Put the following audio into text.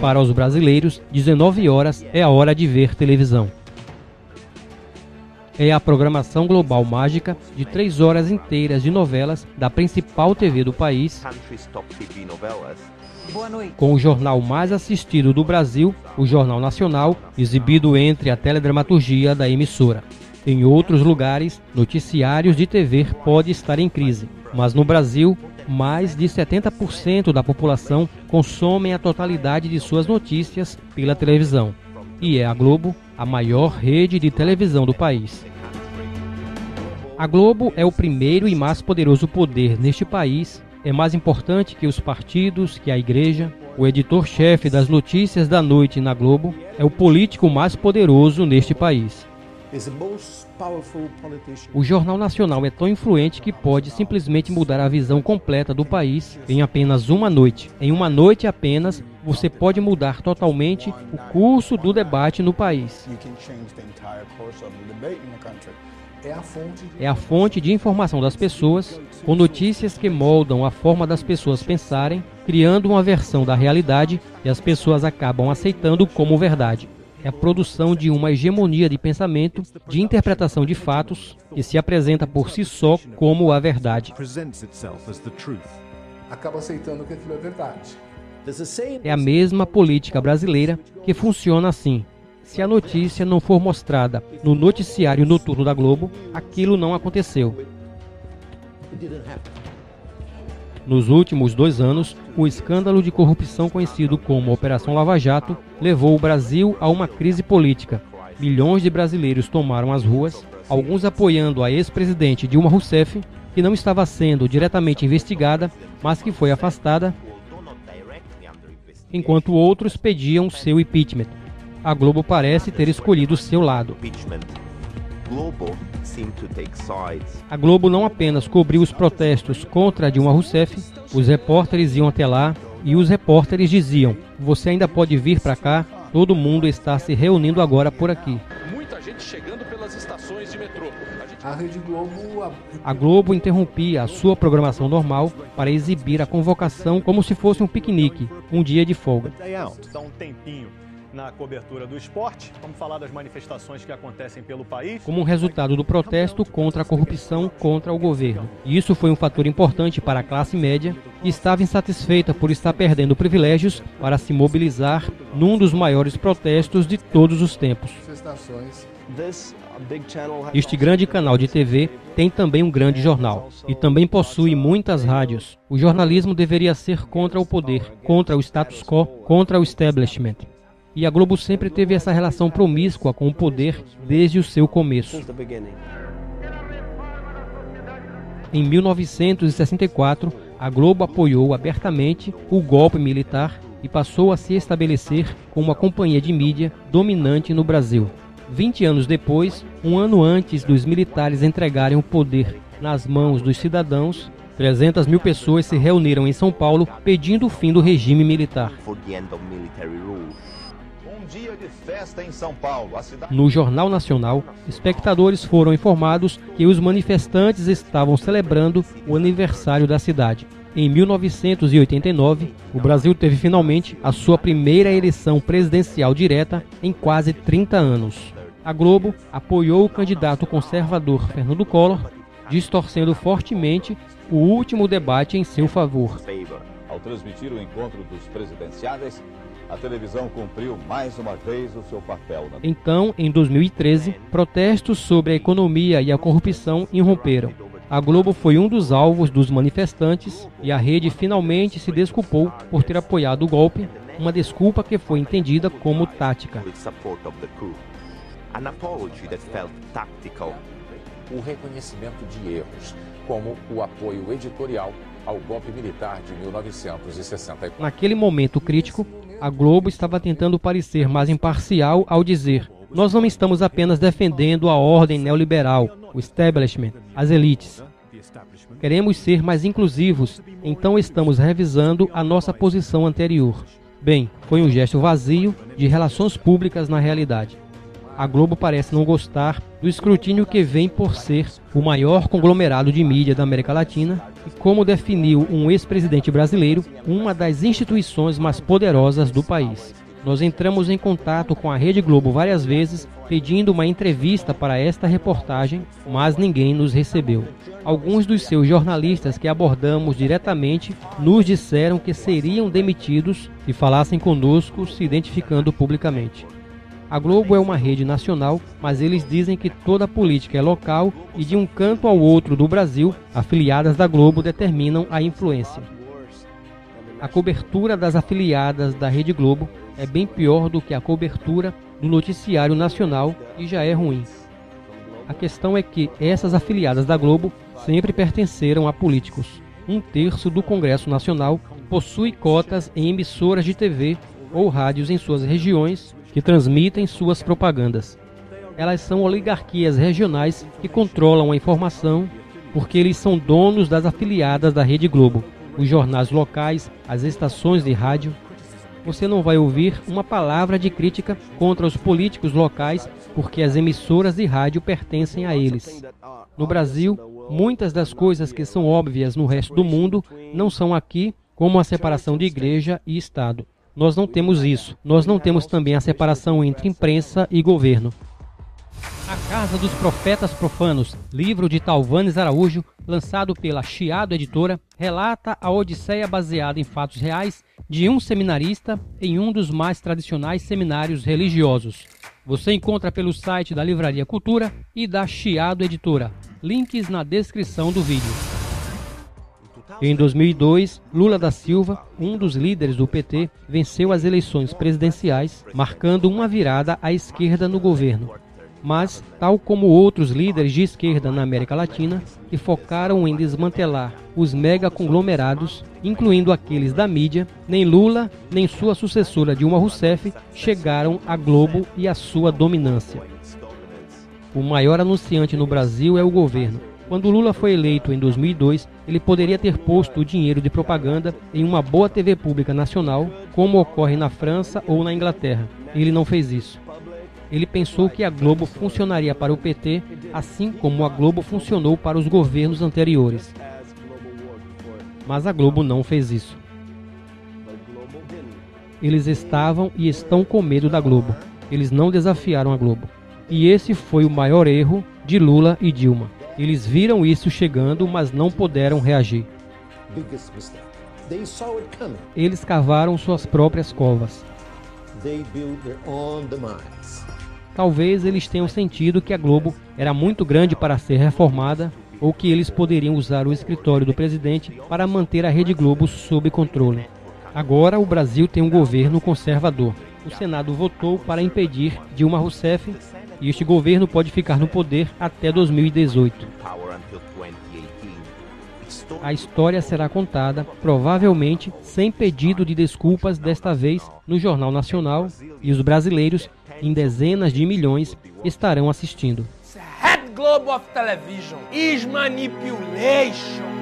Para os brasileiros, 19 horas é a hora de ver televisão. É a programação global mágica de 3 horas inteiras de novelas da principal TV do país, com o jornal mais assistido do Brasil, o Jornal Nacional, exibido entre a teledramaturgia da emissora. Em outros lugares, noticiários de TV pode estar em crise, mas no Brasil, mais de 70% da população consomem a totalidade de suas notícias pela televisão. E é a Globo a maior rede de televisão do país. A Globo é o primeiro e mais poderoso poder neste país, é mais importante que os partidos, que a igreja. O editor-chefe das notícias da noite na Globo é o político mais poderoso neste país. O Jornal Nacional é tão influente que pode simplesmente mudar a visão completa do país em apenas uma noite. Em uma noite apenas, você pode mudar totalmente o curso do debate no país. É a fonte de informação das pessoas, com notícias que moldam a forma das pessoas pensarem, criando uma versão da realidade que as pessoas acabam aceitando como verdade. É a produção de uma hegemonia de pensamento, de interpretação de fatos, que se apresenta por si só como a verdade. Acaba aceitando que aquilo é verdade. É a mesma política brasileira que funciona assim. Se a notícia não for mostrada no noticiário noturno da Globo, aquilo não aconteceu. Nos últimos 2 anos, o escândalo de corrupção conhecido como Operação Lava Jato levou o Brasil a uma crise política. Milhões de brasileiros tomaram as ruas, alguns apoiando a ex-presidente Dilma Rousseff, que não estava sendo diretamente investigada, mas que foi afastada, enquanto outros pediam seu impeachment. A Globo parece ter escolhido seu lado. A Globo não apenas cobriu os protestos contra Dilma Rousseff, os repórteres iam até lá e os repórteres diziam: "Você ainda pode vir para cá, todo mundo está se reunindo agora por aqui." Muita gente chegando pelas estações de metrô. A Globo interrompia a sua programação normal para exibir a convocação como se fosse um piquenique, um dia de folga. Dá um tempinho na cobertura do esporte, vamos falar das manifestações que acontecem pelo país. Como um resultado do protesto contra a corrupção contra o governo. E isso foi um fator importante para a classe média, que estava insatisfeita por estar perdendo privilégios para se mobilizar num dos maiores protestos de todos os tempos. Este grande canal de TV tem também um grande jornal e também possui muitas rádios. O jornalismo deveria ser contra o poder, contra o status quo, contra o establishment. E a Globo sempre teve essa relação promíscua com o poder desde o seu começo. Em 1964, a Globo apoiou abertamente o golpe militar e passou a se estabelecer como uma companhia de mídia dominante no Brasil. 20 anos depois, um ano antes dos militares entregarem o poder nas mãos dos cidadãos, 300 mil pessoas se reuniram em São Paulo pedindo o fim do regime militar. Dia de festa em São Paulo. No Jornal Nacional, espectadores foram informados que os manifestantes estavam celebrando o aniversário da cidade. Em 1989, o Brasil teve finalmente a sua primeira eleição presidencial direta em quase 30 anos. A Globo apoiou o candidato conservador Fernando Collor, distorcendo fortemente o último debate em seu favor. Ao transmitir o encontro dos presidenciáveis, a televisão cumpriu mais uma vez o seu papel. Então, em 2013, protestos sobre a economia e a corrupção irromperam. A Globo foi um dos alvos dos manifestantes e a rede finalmente se desculpou por ter apoiado o golpe, uma desculpa que foi entendida como tática. O reconhecimento de erros, como o apoio editorial ao golpe militar de 1964. Naquele momento crítico, a Globo estava tentando parecer mais imparcial ao dizer: "Nós não estamos apenas defendendo a ordem neoliberal, o establishment, as elites. Queremos ser mais inclusivos, então estamos revisando a nossa posição anterior." Bem, foi um gesto vazio de relações públicas na realidade. A Globo parece não gostar do escrutínio que vem por ser o maior conglomerado de mídia da América Latina e, como definiu um ex-presidente brasileiro, uma das instituições mais poderosas do país. Nós entramos em contato com a Rede Globo várias vezes pedindo uma entrevista para esta reportagem, mas ninguém nos recebeu. Alguns dos seus jornalistas que abordamos diretamente nos disseram que seriam demitidos se falassem conosco, se identificando publicamente. A Globo é uma rede nacional, mas eles dizem que toda a política é local e de um canto ao outro do Brasil, afiliadas da Globo determinam a influência. A cobertura das afiliadas da Rede Globo é bem pior do que a cobertura do noticiário nacional e já é ruim. A questão é que essas afiliadas da Globo sempre pertenceram a políticos. 1/3 do Congresso Nacional possui cotas em emissoras de TV ou rádios em suas regiões que transmitem suas propagandas. Elas são oligarquias regionais que controlam a informação porque eles são donos das afiliadas da Rede Globo, os jornais locais, as estações de rádio. Você não vai ouvir uma palavra de crítica contra os políticos locais porque as emissoras de rádio pertencem a eles. No Brasil, muitas das coisas que são óbvias no resto do mundo não são aqui, como a separação de igreja e Estado. Nós não temos isso. Nós não temos também a separação entre imprensa e governo. A Casa dos Profetas Profanos, livro de Talvanes Araújo, lançado pela Chiado Editora, relata a odisseia baseada em fatos reais de um seminarista em um dos mais tradicionais seminários religiosos. Você encontra pelo site da Livraria Cultura e da Chiado Editora. Links na descrição do vídeo. Em 2002, Lula da Silva, um dos líderes do PT, venceu as eleições presidenciais, marcando uma virada à esquerda no governo. Mas, tal como outros líderes de esquerda na América Latina, que focaram em desmantelar os megaconglomerados, incluindo aqueles da mídia, nem Lula, nem sua sucessora Dilma Rousseff chegaram à Globo e à sua dominância. O maior anunciante no Brasil é o governo. Quando Lula foi eleito em 2002, ele poderia ter posto o dinheiro de propaganda em uma boa TV pública nacional, como ocorre na França ou na Inglaterra. Ele não fez isso. Ele pensou que a Globo funcionaria para o PT, assim como a Globo funcionou para os governos anteriores. Mas a Globo não fez isso. Eles estavam e estão com medo da Globo. Eles não desafiaram a Globo. E esse foi o maior erro de Lula e Dilma. Eles viram isso chegando, mas não puderam reagir. Eles cavaram suas próprias covas. Talvez eles tenham sentido que a Globo era muito grande para ser reformada ou que eles poderiam usar o escritório do presidente para manter a Rede Globo sob controle. Agora o Brasil tem um governo conservador. O Senado votou para impedir Dilma Rousseff e este governo pode ficar no poder até 2018. A história será contada, provavelmente sem pedido de desculpas desta vez, no Jornal Nacional, e os brasileiros, em dezenas de milhões, estarão assistindo. Head Globe of Television is manipulation.